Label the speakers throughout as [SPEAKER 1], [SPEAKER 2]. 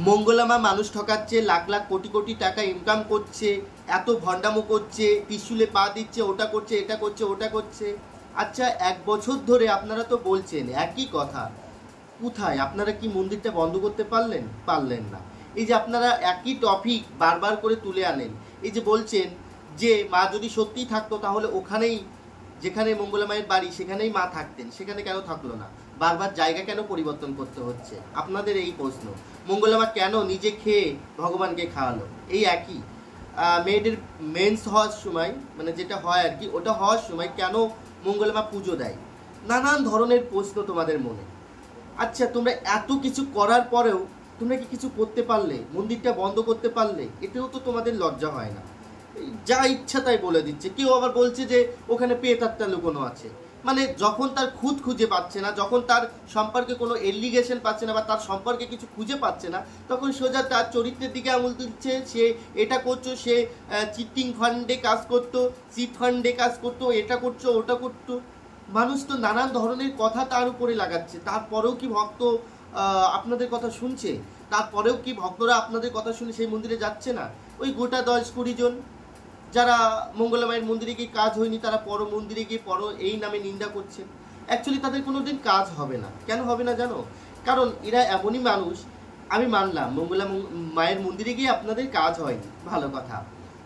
[SPEAKER 1] মঙ্গলা মা মানুষ ঠকাচ্ছে, লাখ লাখ কোটি কোটি টাকা ইনকাম করছে, এত ভণ্ডামো করছে, ত্রিশূলে পা দিচ্ছে, ওটা করছে, এটা করছে, ওটা করছে। আচ্ছা, 1 বছর ধরে আপনারা তো বলছেন একই কথা, কোথায়? আপনারা কি মন্দিরটা বন্ধ করতে পারলেন? পারলেন না। এই যে আপনারা একই টপিক বারবার করে তুলে আনেন, এই যে বলছেন যে মা যদি সত্যিই থাকতো তাহলে ওখানেই, যেখানে মঙ্গলা মায়ের বাড়ি সেখানেই মা থাকতেন, সেখানে কেন থাকলো না? বারবার জায়গা কেন পরিবর্তন করতে হচ্ছে? আপনাদের এই প্রশ্ন। মঙ্গলা মা কেন নিজে খেয়ে ভগবানকে খাওয়ালো? এই একই মেয়েদের মেন্স হওয়ার সময়, মানে যেটা হয় আর কি, ওটা হওয়ার সময় কেন মঙ্গলা মা পুজো দেয়? নানান ধরনের প্রশ্ন তোমাদের মনে। আচ্ছা, তোমরা এত কিছু করার পরেও তোমরা কি কিছু করতে পারলে? মন্দিরটা বন্ধ করতে পারলে? এতেও তো তোমাদের লজ্জা হয় না? যা ইচ্ছা তাই বলে দিচ্ছে। কেউ আবার বলছে যে ওখানে পেতাত্তা লুকোনো আছে। মানে যখন তার খুঁত খুঁজে পাচ্ছে না, যখন তার সম্পর্কে কোনো এলিগেশন পাচ্ছে না বা তার সম্পর্কে কিছু খুঁজে পাচ্ছে না, তখন সোজা তার চরিত্রের দিকে আঙুল তুলছে। সে এটা করছো, সে চিটিং ফান্ডে কাজ করতো, চিট ফান্ডে কাজ করতো, এটা করছো, ওটা করতো। মানুষ তো নানান ধরনের কথা তার উপরে লাগাচ্ছে। তারপরেও কি ভক্ত আপনাদের কথা শুনছে? তারপরেও কি ভক্তরা আপনাদের কথা শুনে সেই মন্দিরে যাচ্ছে না? ওই গোটা 10-20 জন যারা মঙ্গলা মায়ের মন্দিরে গিয়ে কাজ হয়নি, তারা পর মন্দিরে গিয়ে পর এই নামে নিন্দা করছে। অ্যাকচুয়ালি তাদের কোনো দিন কাজ হবে না। কেন হবে না জানো? কারণ এরা এমনই মানুষ। আমি মানলাম মঙ্গলা মায়ের মন্দিরে গিয়ে আপনাদের কাজ হয়নি, ভালো কথা।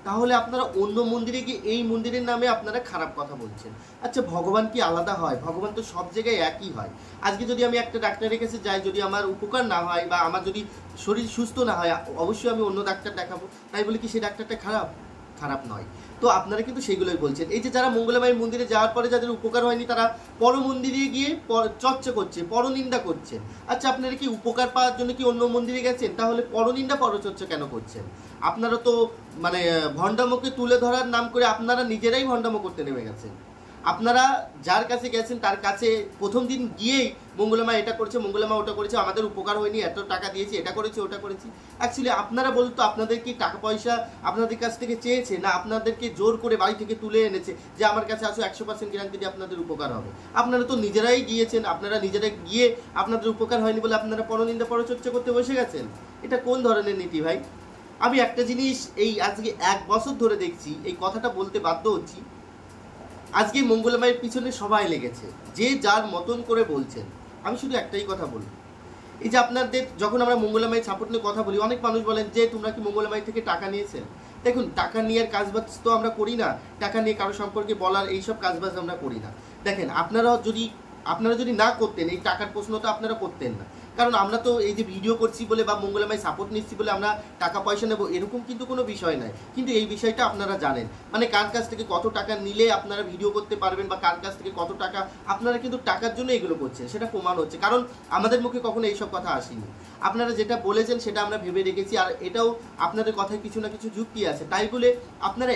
[SPEAKER 1] তাহলে আপনারা অন্য মন্দিরে গিয়ে এই মন্দিরের নামে আপনারা খারাপ কথা বলছেন। আচ্ছা, ভগবান কি আলাদা হয়? ভগবান তো সব জায়গায় একই হয়। আজকে যদি আমি একটা ডাক্তারের কাছে যাই, যদি আমার উপকার না হয় বা আমার যদি শরীর সুস্থ না হয়, অবশ্যই আমি অন্য ডাক্তার দেখাবো। তাই বলে কি সেই ডাক্তারটা খারাপ? খারাপ নয়। তো আপনারা কিন্তু সেগুলোই বলছেন। এই যে যারা মঙ্গলা মায়ের মন্দিরে যাওয়ার পরে যাদের উপকার হয়নি, তারা পর মন্দিরে গিয়ে চর্চা করছে, পরনিন্দা করছেন। আচ্ছা, আপনারা কি উপকার পাওয়ার জন্য কি অন্য মন্দিরে গেছেন? তাহলে পরনিন্দা পরচর্চা কেন করছেন? আপনারা তো মানে ভণ্ডামোকে তুলে ধরার নাম করে আপনারা নিজেরাই ভণ্ডামো করতে নেমে গেছেন। আপনারা যার কাছে গেছেন তার কাছে প্রথম দিন গিয়েই মঙ্গলা মা এটা করেছে, মঙ্গলা মা ওটা করেছে, আমাদের উপকার হয়নি, এত টাকা দিয়েছি, এটা করেছি, ওটা করেছি। অ্যাকচুয়ালি আপনারা বলতো আপনাদের কি টাকা পয়সা আপনাদের কাছ থেকে চেয়েছে, না আপনাদেরকে জোর করে বাড়ি থেকে তুলে এনেছে যে আমার কাছে আসো 100% গ্যারান্টি দিয়ে আপনাদের উপকার হবে? আপনারা তো নিজেরাই গিয়েছেন, আপনারা নিজেরাই গিয়ে আপনাদের উপকার হয়নি বলে আপনারা পরনিন্দা পরচর্চা করতে বসে গেছেন। এটা কোন ধরনের নীতি ভাই? আমি একটা জিনিস এই আজকে 1 বছর ধরে দেখছি, এই কথাটা বলতে বাধ্য হচ্ছি। আজকে মঙ্গলা মায়ের পিছনে সবাই লেগেছে, যে যার মতন করে বলছেন। আমি শুধু একটাই কথা বলবো, এই যে আপনাদের যখন আমরা মঙ্গলা মায়ের সাপোর্ট নিয়ে কথা বলি, অনেক মানুষ বলেন যে তোমরা কি মঙ্গলা মায়ের থেকে টাকা নিয়েছেন? দেখুন, টাকা নিয়ে কাজবাজ তো আমরা করি না, টাকা নিয়ে কারো সম্পর্কে বলার এইসব কাজবাজ আমরা করি না। দেখেন, আপনারা যদি না করতেন, এই টাকার প্রশ্নটা আপনারা করতেন না। কারণ আমরা তো এই যে ভিডিও করছি বলে বা মঙ্গলা মায়ের সাপোর্ট নিচ্ছি বলে আমরা টাকা পয়সা নেবো, এরকম কিন্তু কোনো বিষয় নয়। কিন্তু এই বিষয়টা আপনারা জানেন, মানে কার কাছ থেকে কত টাকা নিলে আপনারা ভিডিও করতে পারবেন বা কার কাছ থেকে কত টাকা, আপনারা কিন্তু টাকার জন্য এগুলো করছেন, সেটা প্রমাণ হচ্ছে। কারণ আমাদের মুখে কখনো এইসব কথা আসেনি। আপনারা যেটা বলেছেন সেটা আমরা ভেবে রেখেছি, আর এটাও আপনাদের কথায় কিছু না কিছু যুক্তি আছে। তাই বলে আপনারা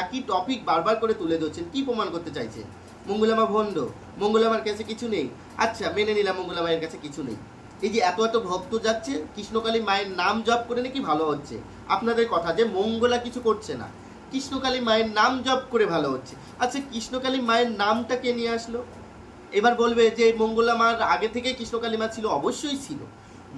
[SPEAKER 1] একই টপিক বারবার করে তুলে ধরছেন। কি প্রমাণ করতে চাইছেন? মঙ্গলা মা ভণ্ড, মঙ্গলা মার কাছে কিছু নেই। আচ্ছা, মেনে নিলাম মঙ্গলা মায়ের কাছে কিছু নেই। এই যে এত এত ভক্ত যাচ্ছে, কৃষ্ণকালী মায়ের নাম জপ করে নাকি ভালো হচ্ছে। আপনাদের কথা যে মঙ্গলা কিছু করছে না, কৃষ্ণকালী মায়ের নাম জপ করে ভালো হচ্ছে। আচ্ছা, কৃষ্ণকালী মায়ের নামটা কে নিয়ে আসলো? এবার বলবে যে মঙ্গলা মার আগে থেকেই কৃষ্ণকালী মা ছিল। অবশ্যই ছিল।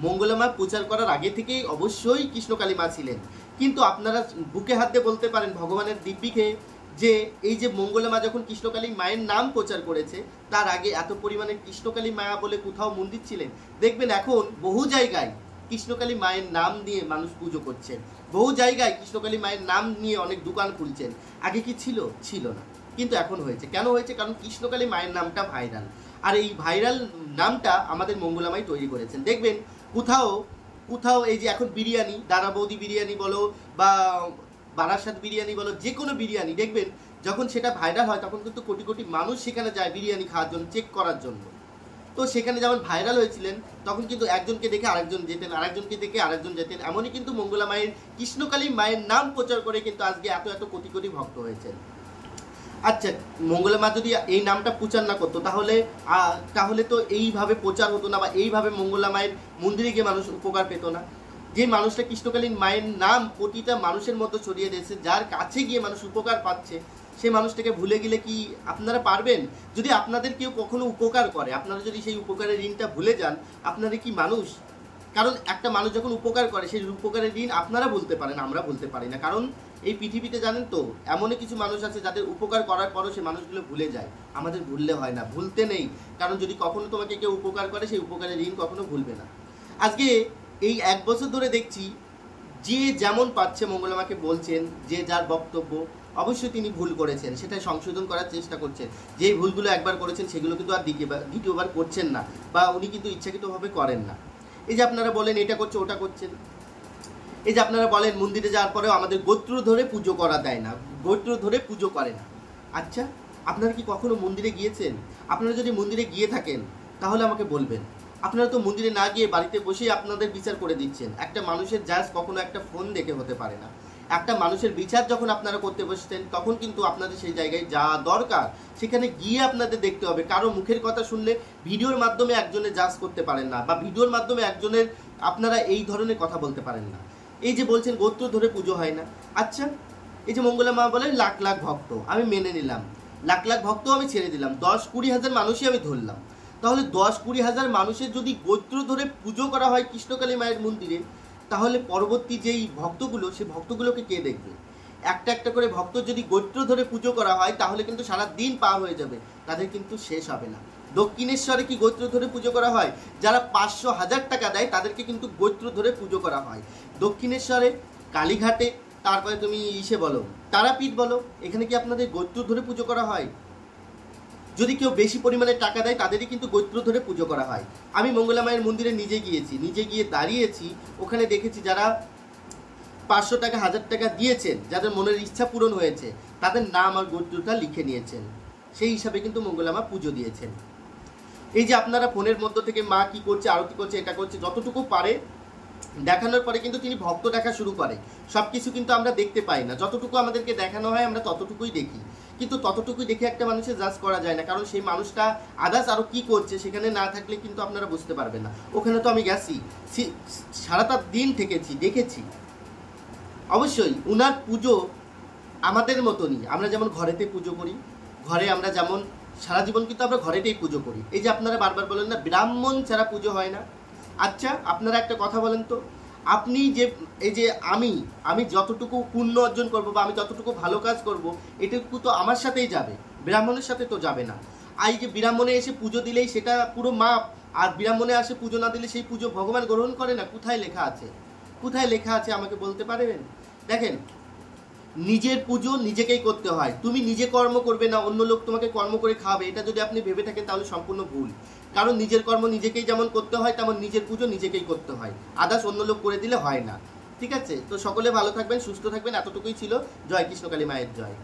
[SPEAKER 1] মঙ্গলা মা প্রচার করার আগে থেকেই অবশ্যই কৃষ্ণকালী মা ছিলেন। কিন্তু আপনারা বুকে হাত দিয়ে বলতে পারেন ভগবানের দিব্যি খেয়ে যে এই যে মঙ্গলা মা যখন কৃষ্ণকালী মায়ের নাম প্রচার করেছে, তার আগে এত পরিমাণে কৃষ্ণকালী মায়া বলে কোথাও মন্দির ছিলেন? দেখবেন এখন বহু জায়গায় কৃষ্ণকালী মায়ের নাম নিয়ে মানুষ পুজো করছেন, বহু জায়গায় কৃষ্ণকালী মায়ের নাম নিয়ে অনেক দোকান খুলছেন। আগে কি ছিল? ছিল না। কিন্তু এখন হয়েছে। কেন হয়েছে? কারণ কৃষ্ণকালী মায়ের নামটা ভাইরাল। আর এই ভাইরাল নামটা আমাদের মঙ্গলা মাই তৈরি করেছেন। দেখবেন কোথাও কোথাও এই যে এখন বিরিয়ানি, দারা বৌদি বিরিয়ানি বলো বা বারাসাত বিরিয়ানি বলো, যে কোনো বিরিয়ানি দেখবেন যখন সেটা ভাইরাল হয় তখন কিন্তু কোটি কোটি মানুষ সেখানে যায় বিরিয়ানি খাওয়ার জন্য, চেক করার জন্য। তো সেখানে যেমন ভাইরাল হয়েছিলেন তখন কিন্তু একজনকে দেখে আরেকজন যেতেন, আরেকজনকে দেখে আরেকজন যেতেন। এমনই কিন্তু মঙ্গলা মায়ের, কৃষ্ণকালী মায়ের নাম প্রচার করে কিন্তু আজকে এত এত কোটি কোটি ভক্ত হয়েছেন। আচ্ছা, মঙ্গলা মা যদি এই নামটা প্রচার না করতো তাহলে তো এইভাবে প্রচার হতো না, বা এইভাবে মঙ্গলা মায়ের মন্দিরে গিয়ে মানুষ উপকার পেত না। যে মানুষটা কৃষ্ণকালীন মায়ের নাম প্রতিটা মানুষের মধ্যে ছড়িয়ে দিয়েছে, যার কাছে গিয়ে মানুষ উপকার পাচ্ছে, সেই মানুষটাকে ভুলে গেলে কি আপনারা পারবেন? যদি আপনাদের কেউ কখনো উপকার করে, আপনারা যদি সেই উপকারের ঋণটা ভুলে যান, আপনারা কি মানুষ? কারণ একটা মানুষ যখন উপকার করে সেই উপকারের ঋণ আপনারা বলতে পারেন, আমরা বলতে পারি না। কারণ এই পৃথিবীতে জানেন তো এমনই কিছু মানুষ আছে যাদের উপকার করার পরও সে মানুষগুলো ভুলে যায়। আমাদের ভুললে হয় না, ভুলতে নেই। কারণ যদি কখনো তোমাকে কেউ উপকার করে সেই উপকারের ঋণ কখনো ভুলবে না। আজকে এই 1 বছর ধরে দেখছি যে যেমন পাচ্ছে মঙ্গলামাকে বলছেন, যে যার বক্তব্য, অবশ্যই তিনি ভুল করেছেন, সেটা সংশোধন করার চেষ্টা করছেন। যে ভুলগুলো একবার করেছেন সেগুলো কিন্তু আর দ্বিতীয়বার করছেন না, বা উনি কিন্তু ইচ্ছাকৃতভাবে করেন না। এই যে আপনারা বলেন এটা করছে ওটা করছেন, এই যে আপনারা বলেন মন্দিরে যাওয়ার পরেও আমাদের গোত্র ধরে পুজো করা দেয় না, গোত্র ধরে পুজো করে না। আচ্ছা, আপনারা কি কখনো মন্দিরে গিয়েছেন? আপনারা যদি মন্দিরে গিয়ে থাকেন তাহলে আমাকে বলবেন। আপনারা তো মন্দিরে না গিয়ে বাড়িতে বসেই আপনাদের বিচার করে দিচ্ছেন। একটা মানুষের জাজ কখনো একটা ফোন দেখে হতে পারে না। একটা মানুষের বিচার যখন আপনারা করতে বসতেন তখন কিন্তু আপনাদের সেই জায়গায় যা দরকার সেখানে গিয়ে আপনাদের দেখতে হবে। কারো মুখের কথা শুনলে ভিডিওর মাধ্যমে একজনের জাজ করতে পারেন না, বা ভিডিওর মাধ্যমে একজনের আপনারা এই ধরনের কথা বলতে পারেন না। এই যে বলছেন গোত্র ধরে পুজো হয় না, আচ্ছা এই যে মঙ্গলা মা বলেন লাখ লাখ ভক্ত, আমি মেনে নিলাম, লাখ লাখ ভক্ত আমি ছেড়ে দিলাম, 10-20 হাজার মানুষই আমি ধরলাম। তাহলে 10-20 হাজার মানুষের যদি গোত্র ধরে পুজো করা হয় কৃষ্ণকালী মায়ের মন্দিরে, তাহলে পরবর্তী যেই ভক্তগুলো, সেই ভক্তগুলোকে কে দেখবে? একটা একটা করে ভক্ত যদি গোত্র ধরে পুজো করা হয় তাহলে কিন্তু সারা দিন পার হয়ে যাবে, তাদের কিন্তু শেষ হবে না। দক্ষিণেশ্বরে কি গোত্র ধরে পুজো করা হয়? যারা 500,000 টাকা দেয় তাদেরকে কিন্তু গোত্র ধরে পুজো করা হয়। দক্ষিণেশ্বরে, কালীঘাটে, তারপরে তুমি ইসে বলো তারাপীঠ বলো, এখানে কি আপনাদের গোত্র ধরে পুজো করা হয়? যদি কেউ বেশি পরিমাণে টাকা দেয় তাদেরই কিন্তু গোত্র ধরে পুজো করা হয়। আমি মঙ্গলা মায়ের মন্দিরে নিজে গিয়েছি, নিজে গিয়ে দাঁড়িয়েছি, ওখানে দেখেছি যারা 500 টাকা 1000 টাকা দিয়েছেন, যাদের মনের ইচ্ছা পূরণ হয়েছে, তাদের নাম আর গোত্রটা লিখে নিয়েছেন, সেই হিসাবে কিন্তু মঙ্গলা মা পুজো দিয়েছেন। এই যে আপনারা ফোনের মধ্য থেকে মা কি করছে, আরতি করছে, এটা করছে, যতটুকু পারে দেখানোর পরে কিন্তু তিনি ভক্ত দেখা শুরু করে। সব কিছু কিন্তু আমরা দেখতে পাই না, যতটুকু আমাদেরকে দেখানো হয় আমরা ততটুকুই দেখি। কিন্তু ততটুকুই দেখে একটা মানুষের জাজ করা যায় না, কারণ সেই মানুষটা আদার্স আরও কী করছে সেখানে না থাকলে কিন্তু আপনারা বুঝতে পারবেন না। ওখানে তো আমি গেছি, সারাটা দিন থেকেছি, দেখেছি। অবশ্যই উনার পুজো আমাদের মতনই, আমরা যেমন ঘরেতে পুজো করি, ঘরে আমরা যেমন সারা জীবন কিন্তু আমরা ঘরেতেই পুজো করি। এই যে আপনারা বারবার বলেন না ব্রাহ্মণ ছাড়া পুজো হয় না, আচ্ছা আপনারা একটা কথা বলেন তো, আপনি যে এই যে আমি যতটুকু পুণ্য অর্জন করব বা আমি যতটুকু ভালো কাজ করব, এটুকু তো আমার সাথেই যাবে, ব্রাহ্মণের সাথে তো যাবে না। আর এই যে ব্রাহ্মণে এসে পুজো দিলেই সেটা পুরো মাপ, আর ব্রাহ্মণে আসে পুজো না দিলে সেই পুজো ভগবান গ্রহণ করে না, কোথায় লেখা আছে? কোথায় লেখা আছে আমাকে বলতে পারবেন? দেখেন, নিজের পুজো নিজেকেই করতে হয়। তুমি নিজে কর্ম করবে না, অন্য লোক তোমাকে কর্ম করে খাওয়াবে, এটা যদি আপনি ভেবে থাকেন তাহলে সম্পূর্ণ ভুল। কারণ নিজের কর্ম নিজেকেই যেমন করতে হয় তেমন নিজের পুজো নিজেকেই করতে হয়, আদার্স অন্য লোক করে দিলে হয় না। ঠিক আছে, তো সকলে ভালো থাকবেন, সুস্থ থাকবেন, এতটুকুই ছিল। জয় কৃষ্ণকালী মায়ের জয়।